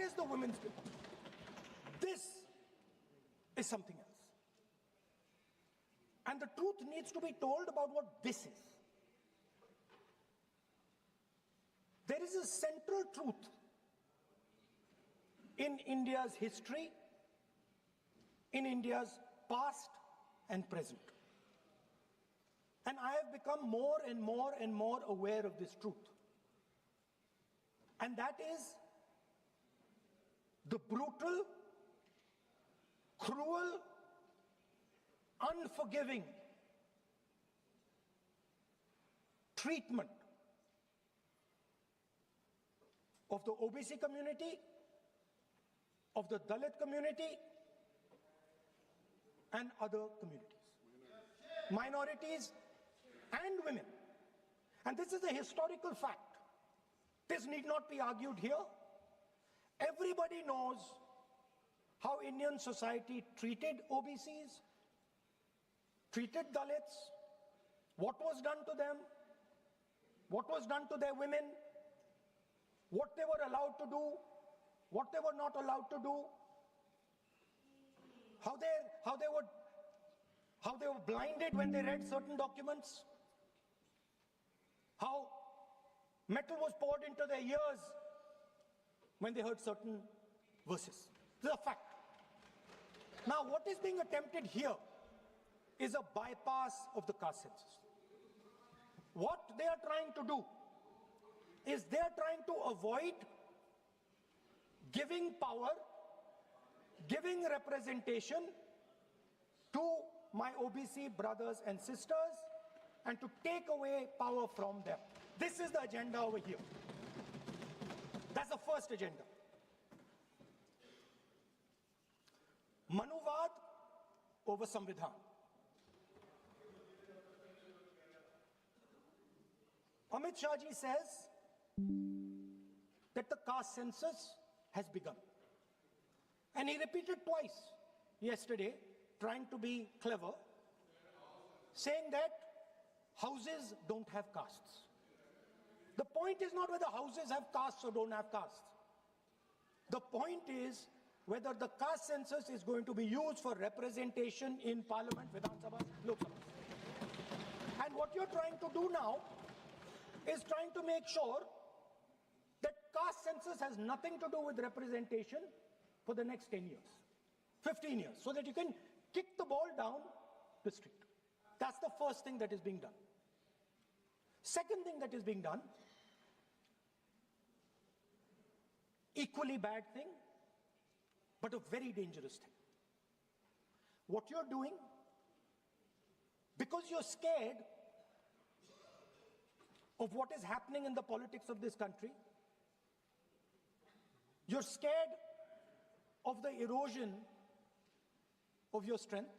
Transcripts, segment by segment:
is the women's bill. This is something else. And the truth needs to be told about what this is. There is a central truth in India's history, in India's past and present. And I have become more and more and more aware of this truth. And that is the brutal, cruel, unforgiving treatment of the OBC community, of the Dalit community, and other communities, minorities and women. And this is a historical fact. This need not be argued here. Everybody knows how Indian society treated OBCs, treated Dalits, what was done to them, what was done to their women, what they were allowed to do, what they were not allowed to do, how they were blinded when they read certain documents, how metal was poured into their ears when they heard certain verses. This is a fact. Now, what is being attempted here is a bypass of the caste census. What they are trying to do is they are trying to avoid giving power, giving representation to my OBC brothers and sisters and to take away power from them. This is the agenda over here. That's the first agenda. Manuvad over Samvidhan. Amit Shah ji says that the caste census has begun. And he repeated twice yesterday, trying to be clever, saying that houses don't have castes. The point is not whether houses have castes or don't have castes. The point is whether the caste census is going to be used for representation in Parliament, Vidhan Sabha, Lok Sabha. And what you're trying to do now is trying to make sure that caste census has nothing to do with representation for the next 10 years, 15 years, so that you can kick the ball down the street. That's the first thing that is being done. Second thing that is being done, equally bad thing, but a very dangerous thing. What you're doing, because you're scared of what is happening in the politics of this country, you're scared of the erosion of your strength,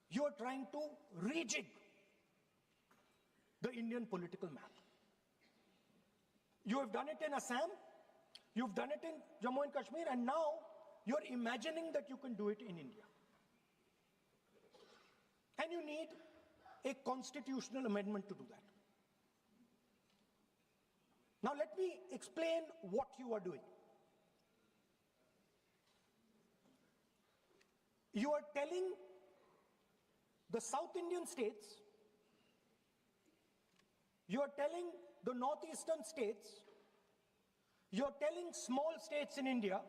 you're trying to rejig the Indian political map. You have done it in Assam, you've done it in Jammu and Kashmir, and now you're imagining that you can do it in India. And you need a constitutional amendment to do that. Now let me explain what you are doing. You are telling the South Indian states, you are telling the northeastern states, you are telling small states in India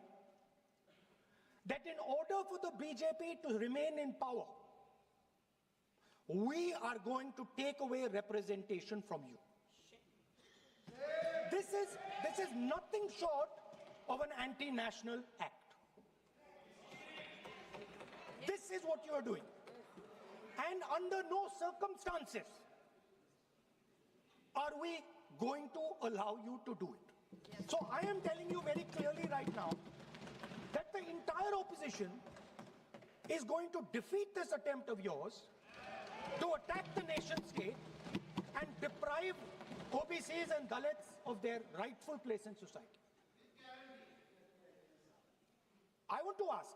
that in order for the BJP to remain in power, we are going to take away representation from you. This is nothing short of an anti-national act. This is what you are doing. And under no circumstances are we going to allow you to do it. So I am telling you very clearly right now that the entire opposition is going to defeat this attempt of yours to attack the nation state and deprive OBCs and Dalits of their rightful place in society. I want to ask,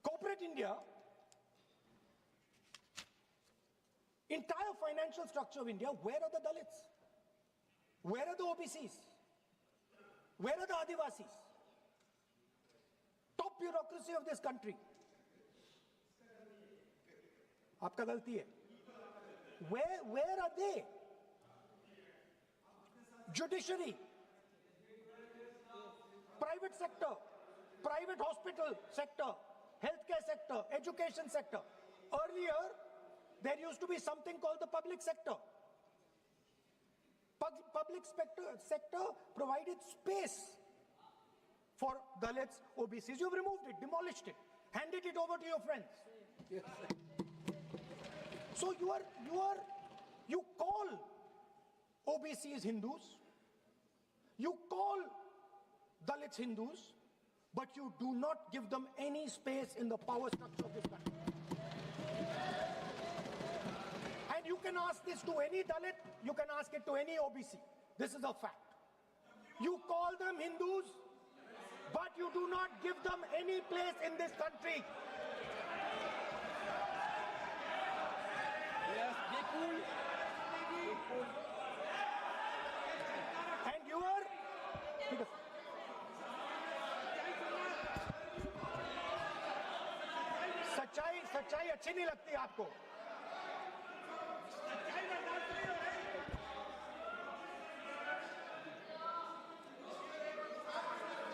corporate India, entire financial structure of India, where are the Dalits? Where are the OBCs? Where are the Adivasis? Top bureaucracy of this country. आपका गलती है. Where are they? Judiciary, private sector, private hospital sector, healthcare sector, education sector. Earlier, there used to be something called the public sector. Public sector provided space for Dalits, OBCs. You've removed it, demolished it, handed it over to your friends. Yes. So you call OBCs Hindus, you call Dalits Hindus, but you do not give them any space in the power structure of this country. And you can ask this to any Dalit, you can ask it to any OBC. This is a fact. You call them Hindus, but you do not give them any place in this country. Yes, be cool. Be cool. And you are... सच्चाई अच्छी नहीं लगती आपको.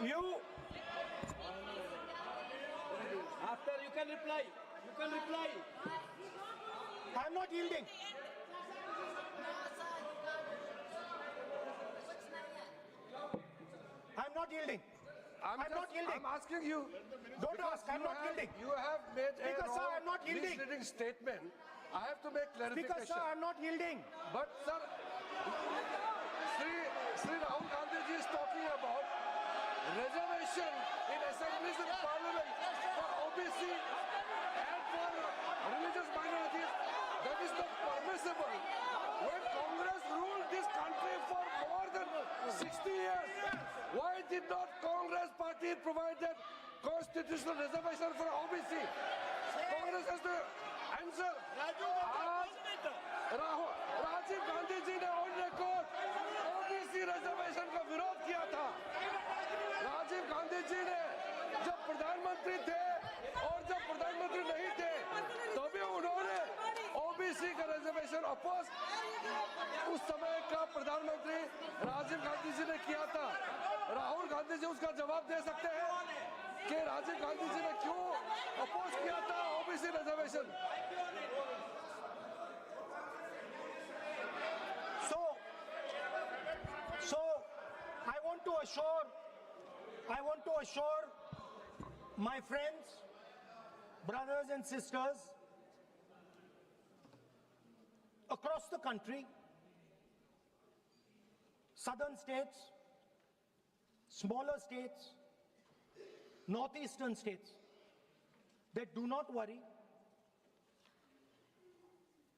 You After you can reply. You can reply. I'm not yielding. I'm not yielding. I'm not yielding. I'm asking you. Don't ask. I'm not yielding. You have made Speaker, a sir, I'm not wrong yielding. misleading statement. I have to make clarification. Speaker, sir, I'm not yielding. But sir, Sri Rahul Gandhi ji is talking about reservation in assemblies and parliament for OBC and for religious minorities. That is not permissible. When Congress ruled this country for more than 60 years, why did not Congress party provide that constitutional reservation for OBC? Congress has to answer. Rajiv Gandhi ji ने on record OBC reservation का विरोध किया था. राजीव गांधी जी ने जब प्रधानमंत्री थे और जब प्रधानमंत्री नहीं थे तभी उन्होंने ओबीसी का रिजर्वेशन अपोज उस समय का प्रधानमंत्री राजीव गांधी जी ने किया था. राहुल गांधी जी उसका जवाब दे सकते हैं कि राजीव गांधी जी ने क्यों अपोज किया था OBC reservation. So I want to assure my friends, brothers and sisters across the country, southern states, smaller states, northeastern states, that do not worry,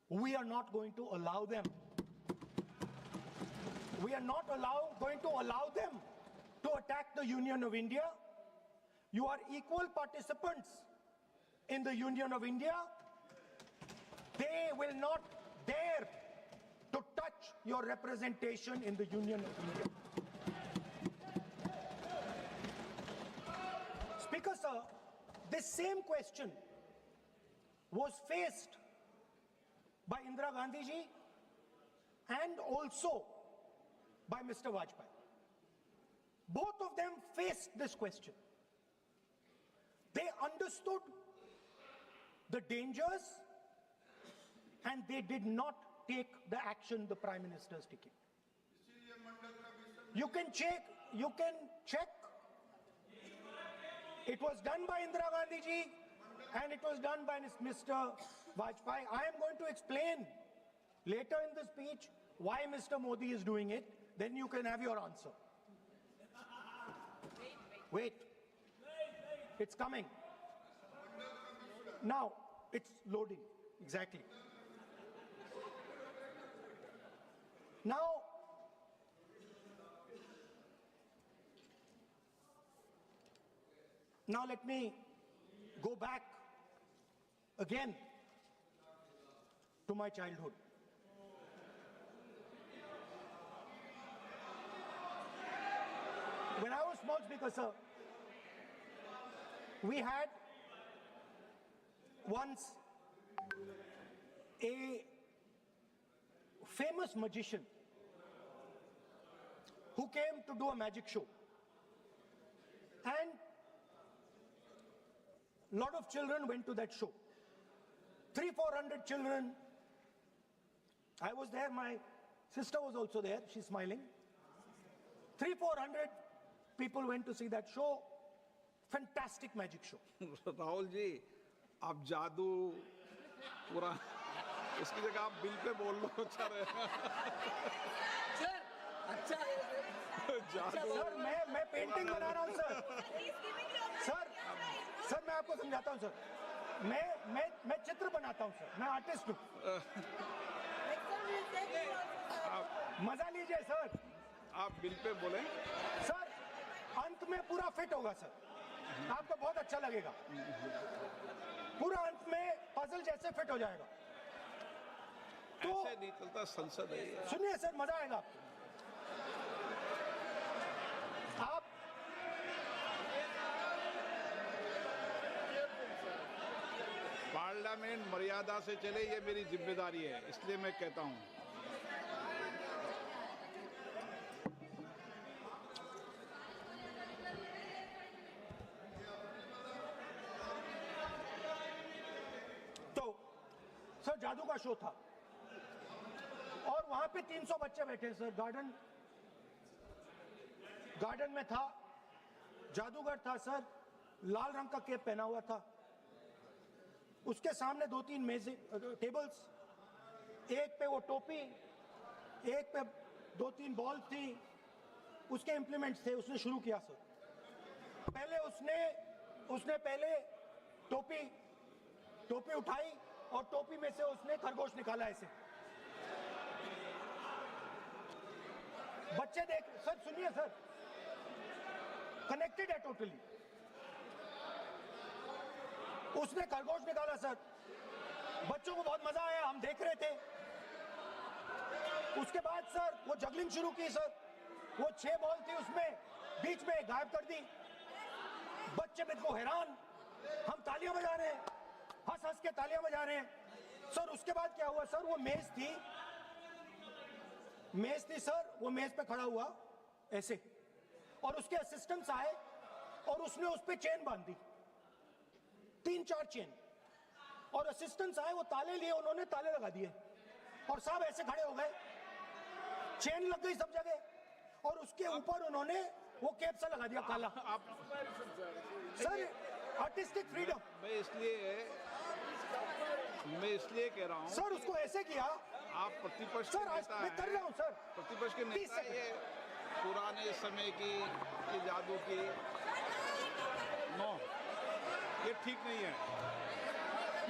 we are not going to allow them. We are not going to allow them to attack the Union of India. You are equal participants in the Union of India. They will not dare to touch your representation in the Union of India. Speaker, sir, this same question was faced by Indira Gandhi ji and also by Mr. Vajpayee. Both of them faced this question. They understood the dangers and they did not take the action the Prime Minister is taking. You can check. It was done by Indira Gandhi ji and it was done by Mr. Vajpayee. I am going to explain later in the speech why Mr. Modi is doing it. Then you can have your answer. Wait. It's coming. Now, it's loading. Exactly. Now, let me go back again to my childhood. small speaker, sir. We had once a famous magician who came to do a magic show. And a lot of children went to that show. 300-400 children. I was there, my sister was also there, she's smiling. 300-400 people went to see that show. Fantastic magic show. Rahul ji, आप जादू पूरा उसकी जगह आप bill pay बोल लो, अच्छा रहेगा। Sir अच्छा है जादू सर मैं पेंटिंग बना रहा हूँ सर मैं आपको समझाता हूँ सर। मैं चित्र बनाता हूँ सर, मैं आर्टिस्ट हूँ। मजा लीजिए सर। आप बिल पे बोले। सर अंत में पूरा फिट होगा सर, आपको बहुत अच्छा लगेगा। पूरा अंत में पजल जैसे फिट हो जाएगा। तो ऐसे नहीं चलता, संसद है ये। सुनिए सर, मजा आएगा आपको। आप पार्लियामेंट मर्यादा से चले, ये मेरी जिम्मेदारी है, इसलिए मैं कहता हूँ। तो सर जादू का शो था और वहां पे 300 बच्चे बैठे सर। गार्डन में था, जादूगर था सर, लाल रंग का कैप पहना हुआ था। उसके सामने 2-3 मेजें, टेबल्स, एक पे वो टोपी, एक पे 2-3 बॉल थी, उसके इंप्लीमेंट्स थे। उसने शुरू किया सर। पहले उसने पहले टोपी उठाई और टोपी में से उसने खरगोश निकाला ऐसे। बच्चे देख, सर सुनिए सर, कनेक्टेड है टोटली। उसने खरगोश निकाला सर, बच्चों को बहुत मजा आया, हम देख रहे थे। उसके बाद सर वो जगलिंग शुरू की सर। वो 6 बॉल थी, उसमें बीच में गायब कर दी। बच्चे बिल्कुल हैरान, हम तालियां बजा रहे हैं, हंस हंस के तालियां बजा रहे हैं सर। उसके बाद क्या हुआ सर, वो मेज थी सर, वो मेज पे खड़ा हुआ ऐसे, और उसके असिस्टेंट्स आए और उसने उस पे चेन बांध दी, 3-4 चेन। और असिस्टेंट्स आए, वो ताले लिए, उन्होंने ताले लगा दिए और सब ऐसे खड़े हो गए। चेन लग गई सब जगह और उसके ऊपर उन्होंने वो कैप सा लगा दिया काला। आप सर आर्टिस्टिक फ्रीडम। मैं इसलिए कह रहा हूँ सर उसको ऐसे किया। आप प्रतिपक्ष के सर आज नेता मैं कर रहा हूँ सर। प्रतिपक्ष के 30 नेता, सेकंड। ये पुराने समय की ये जादू की नो, ये ठीक नहीं है।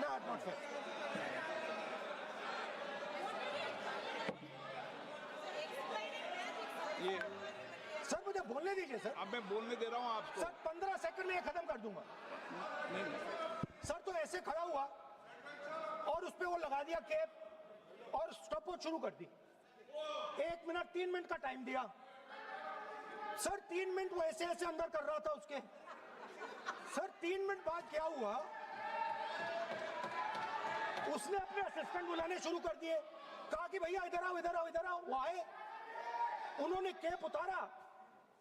Not fair. ये सर मुझे बोलने दीजिए सर। अब मैं बोलने दे रहा हूँ आपको। सर 15 सेकंड में ये खत्म कर दूंगा। नहीं, सर तो ऐसे खड़ा हुआ और उस पे वो लगा दिया कैप और स्टॉपवॉच शुरू कर दी। 1 मिनट 3 मिनट का टाइम दिया सर। 3 मिनट वो ऐसे ऐसे अंदर कर रहा था उसके। सर 3 मिनट बाद क्या हुआ, उसने अपने असिस्टेंट बुलाने शुरू कर दिए, कहा कि भैया इधर आओ इधर आओ इधर आओ। वो आए, उन्होंने कैप उतारा,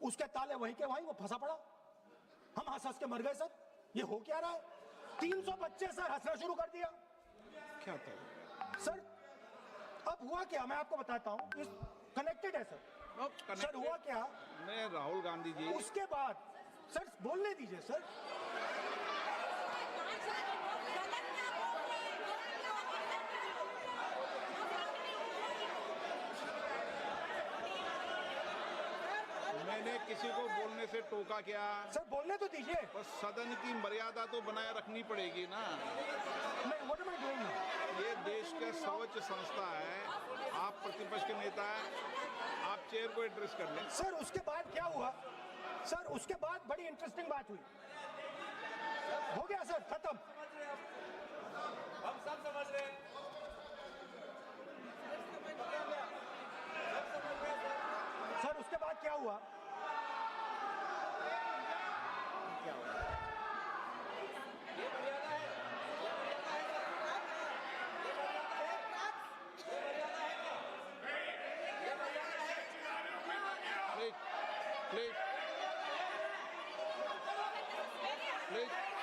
उसके ताले वहीं के वहीं, वो फंसा पड़ा। हम हंस हंस के मर गए सर। ये हो क्या रहा है? 300 बच्चे सर हंसना शुरू कर दिया। क्या था सर अब हुआ क्या, मैं आपको बताता हूँ, कनेक्टेड है सर। सर हुआ क्या, मैं राहुल गांधी जी, उसके बाद सर बोलने दीजिए सर। मैंने किसी को बोलने से टोका क्या? सर बोलने तो दीजिए। बस सदन की मर्यादा तो बनाए रखनी पड़ेगी ना। What am I doing? ये देश का सर्वोच्च संस्था है, आप प्रतिपक्ष के नेता हैं, आप चेयर को एड्रेस कर लें। सर उसके बाद क्या हुआ सर, उसके बाद बड़ी इंटरेस्टिंग बात हुई। हो गया सर, खत्म। हम सब समझ रहे हैं। सर उसके बाद क्या हुआ, Please. Please.